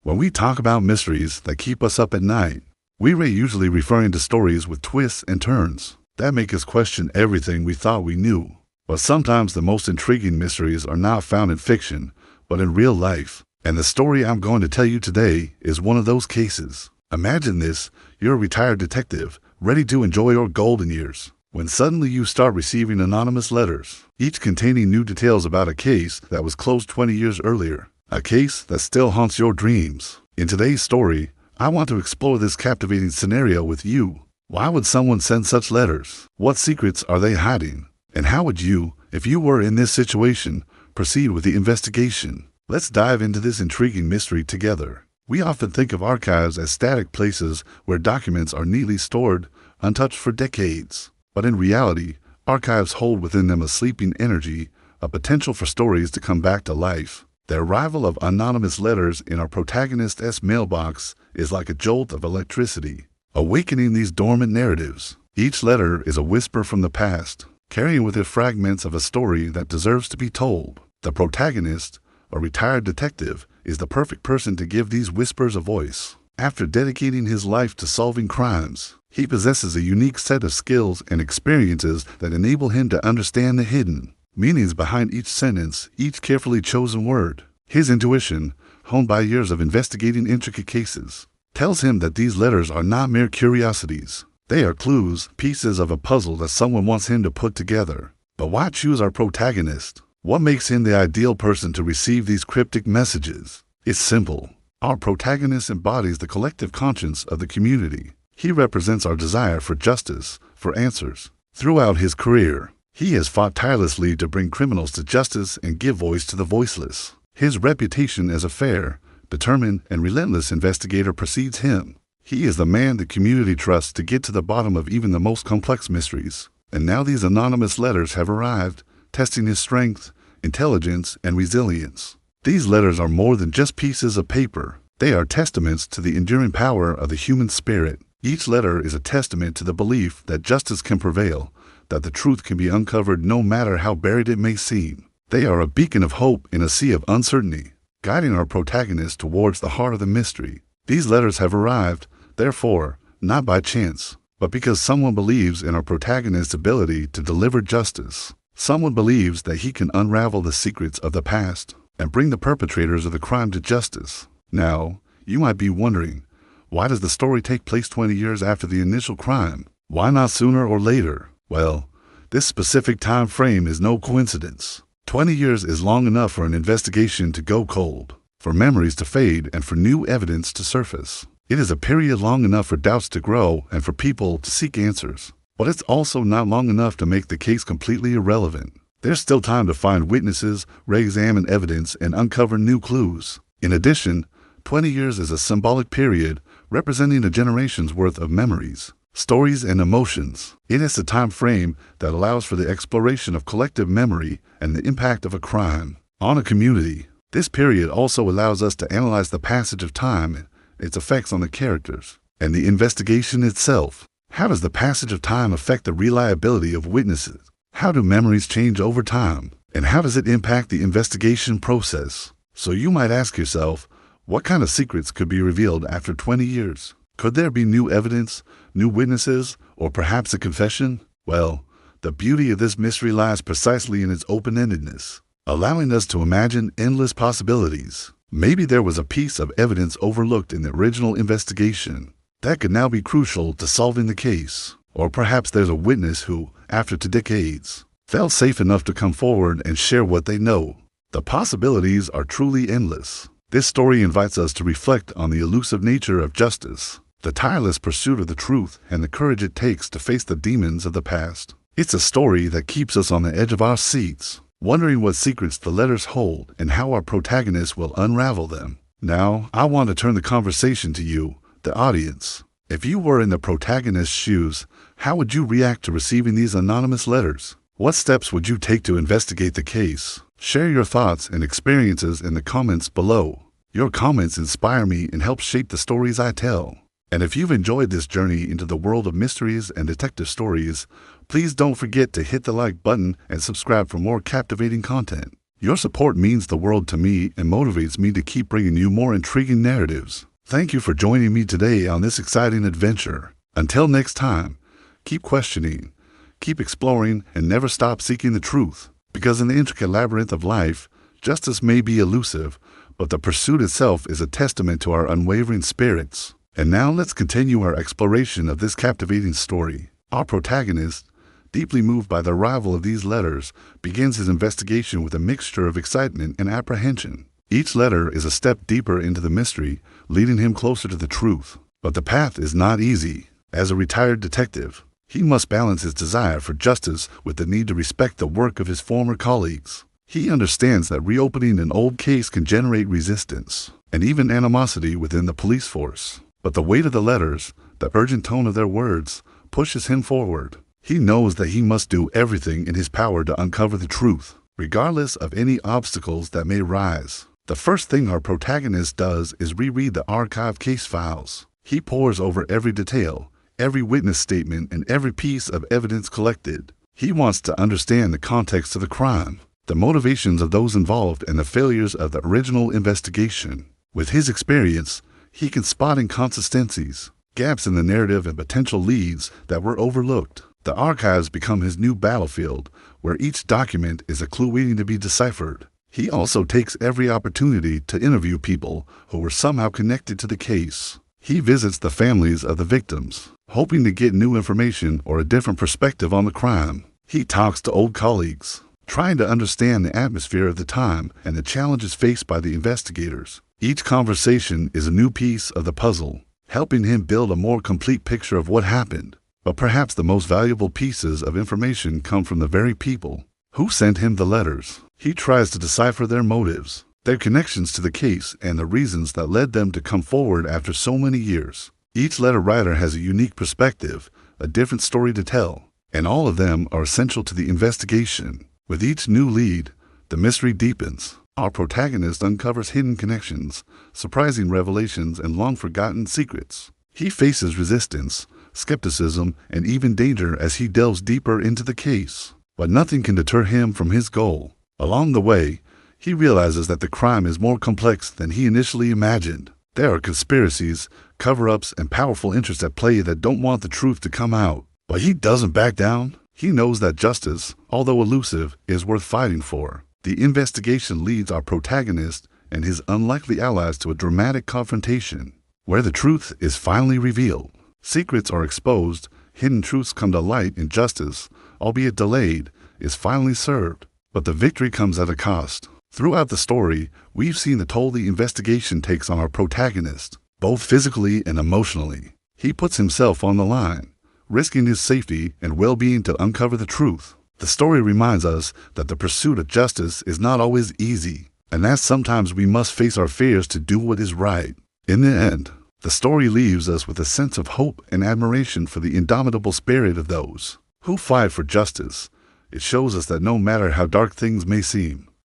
When we talk about mysteries that keep us up at night, we're usually referring to stories with twists and turns that make us question everything we thought we knew. But sometimes the most intriguing mysteries are not found in fiction, but in real life. And the story I'm going to tell you today is one of those cases. Imagine this: you're a retired detective, ready to enjoy your golden years, when suddenly you start receiving anonymous letters, each containing new details about a case that was closed 20 years earlier, a case that still haunts your dreams. In today's story, I want to explore this captivating scenario with you. Why would someone send such letters? What secrets are they hiding? And how would you, if you were in this situation, proceed with the investigation? Let's dive into this intriguing mystery together. We often think of archives as static places where documents are neatly stored, untouched for decades. But in reality, archives hold within them a sleeping energy, a potential for stories to come back to life. The arrival of anonymous letters in our protagonist's mailbox is like a jolt of electricity, awakening these dormant narratives. Each letter is a whisper from the past, carrying with it fragments of a story that deserves to be told. The protagonist, a retired detective, is the perfect person to give these whispers a voice. After dedicating his life to solving crimes, he possesses a unique set of skills and experiences that enable him to understand the hidden meanings behind each sentence, each carefully chosen word. His intuition, honed by years of investigating intricate cases, tells him that these letters are not mere curiosities. They are clues, pieces of a puzzle that someone wants him to put together. But why choose our protagonist? What makes him the ideal person to receive these cryptic messages? It's simple. Our protagonist embodies the collective conscience of the community. He represents our desire for justice, for answers. Throughout his career, he has fought tirelessly to bring criminals to justice and give voice to the voiceless. His reputation as a fair, determined, and relentless investigator precedes him. He is the man the community trusts to get to the bottom of even the most complex mysteries. And now these anonymous letters have arrived, testing his strength, intelligence, and resilience. These letters are more than just pieces of paper. They are testaments to the enduring power of the human spirit. Each letter is a testament to the belief that justice can prevail, that the truth can be uncovered no matter how buried it may seem. They are a beacon of hope in a sea of uncertainty, guiding our protagonist towards the heart of the mystery. These letters have arrived, therefore, not by chance, but because someone believes in our protagonist's ability to deliver justice. Someone believes that he can unravel the secrets of the past and bring the perpetrators of the crime to justice. Now, you might be wondering, why does the story take place 20 years after the initial crime? Why not sooner or later? Well, this specific time frame is no coincidence. 20 years is long enough for an investigation to go cold, for memories to fade, and for new evidence to surface. It is a period long enough for doubts to grow and for people to seek answers. But it's also not long enough to make the case completely irrelevant. There's still time to find witnesses, re-examine evidence, and uncover new clues. In addition, 20 years is a symbolic period representing a generation's worth of memories, stories, and emotions. It is a time frame that allows for the exploration of collective memory and the impact of a crime on a community. This period also allows us to analyze the passage of time, its effects on the characters, and the investigation itself. How does the passage of time affect the reliability of witnesses? How do memories change over time? And how does it impact the investigation process? So you might ask yourself, what kind of secrets could be revealed after 20 years? Could there be new evidence, new witnesses, or perhaps a confession? Well, the beauty of this mystery lies precisely in its open-endedness, allowing us to imagine endless possibilities. Maybe there was a piece of evidence overlooked in the original investigation that could now be crucial to solving the case. Or perhaps there's a witness who, after 2 decades, felt safe enough to come forward and share what they know. The possibilities are truly endless. This story invites us to reflect on the elusive nature of justice, the tireless pursuit of the truth, and the courage it takes to face the demons of the past. It's a story that keeps us on the edge of our seats, wondering what secrets the letters hold and how our protagonist will unravel them. Now, I want to turn the conversation to you, the audience. If you were in the protagonist's shoes, how would you react to receiving these anonymous letters? What steps would you take to investigate the case? Share your thoughts and experiences in the comments below. Your comments inspire me and help shape the stories I tell. And if you've enjoyed this journey into the world of mysteries and detective stories, please don't forget to hit the like button and subscribe for more captivating content. Your support means the world to me and motivates me to keep bringing you more intriguing narratives. Thank you for joining me today on this exciting adventure. Until next time, keep questioning, keep exploring, and never stop seeking the truth. Because in the intricate labyrinth of life, justice may be elusive, but the pursuit itself is a testament to our unwavering spirits. And now let's continue our exploration of this captivating story. Our protagonist, deeply moved by the arrival of these letters, begins his investigation with a mixture of excitement and apprehension. Each letter is a step deeper into the mystery, leading him closer to the truth. But the path is not easy. As a retired detective, he must balance his desire for justice with the need to respect the work of his former colleagues. He understands that reopening an old case can generate resistance and even animosity within the police force. But the weight of the letters, the urgent tone of their words, pushes him forward. He knows that he must do everything in his power to uncover the truth, regardless of any obstacles that may rise. The first thing our protagonist does is reread the archive case files. He pores over every detail, every witness statement, and every piece of evidence collected. He wants to understand the context of the crime, the motivations of those involved, and the failures of the original investigation. With his experience, he can spot inconsistencies, gaps in the narrative, and potential leads that were overlooked. The archives become his new battlefield, where each document is a clue waiting to be deciphered. He also takes every opportunity to interview people who were somehow connected to the case. He visits the families of the victims, hoping to get new information or a different perspective on the crime. He talks to old colleagues, trying to understand the atmosphere of the time and the challenges faced by the investigators. Each conversation is a new piece of the puzzle, helping him build a more complete picture of what happened. But perhaps the most valuable pieces of information come from the very people who sent him the letters. He tries to decipher their motives, their connections to the case, and the reasons that led them to come forward after so many years. Each letter writer has a unique perspective, a different story to tell, and all of them are essential to the investigation. With each new lead, the mystery deepens. Our protagonist uncovers hidden connections, surprising revelations, and long-forgotten secrets. He faces resistance, skepticism, and even danger as he delves deeper into the case. But nothing can deter him from his goal. Along the way, he realizes that the crime is more complex than he initially imagined. There are conspiracies, cover-ups, and powerful interests at play that don't want the truth to come out. But he doesn't back down. He knows that justice, although elusive, is worth fighting for. The investigation leads our protagonist and his unlikely allies to a dramatic confrontation, where the truth is finally revealed. Secrets are exposed, hidden truths come to light, and justice, albeit delayed, is finally served. But the victory comes at a cost. Throughout the story, we've seen the toll the investigation takes on our protagonist, both physically and emotionally. He puts himself on the line, risking his safety and well-being to uncover the truth. The story reminds us that the pursuit of justice is not always easy, and that sometimes we must face our fears to do what is right. In the end, the story leaves us with a sense of hope and admiration for the indomitable spirit of those who fight for justice. It shows us that no matter how dark things may seem,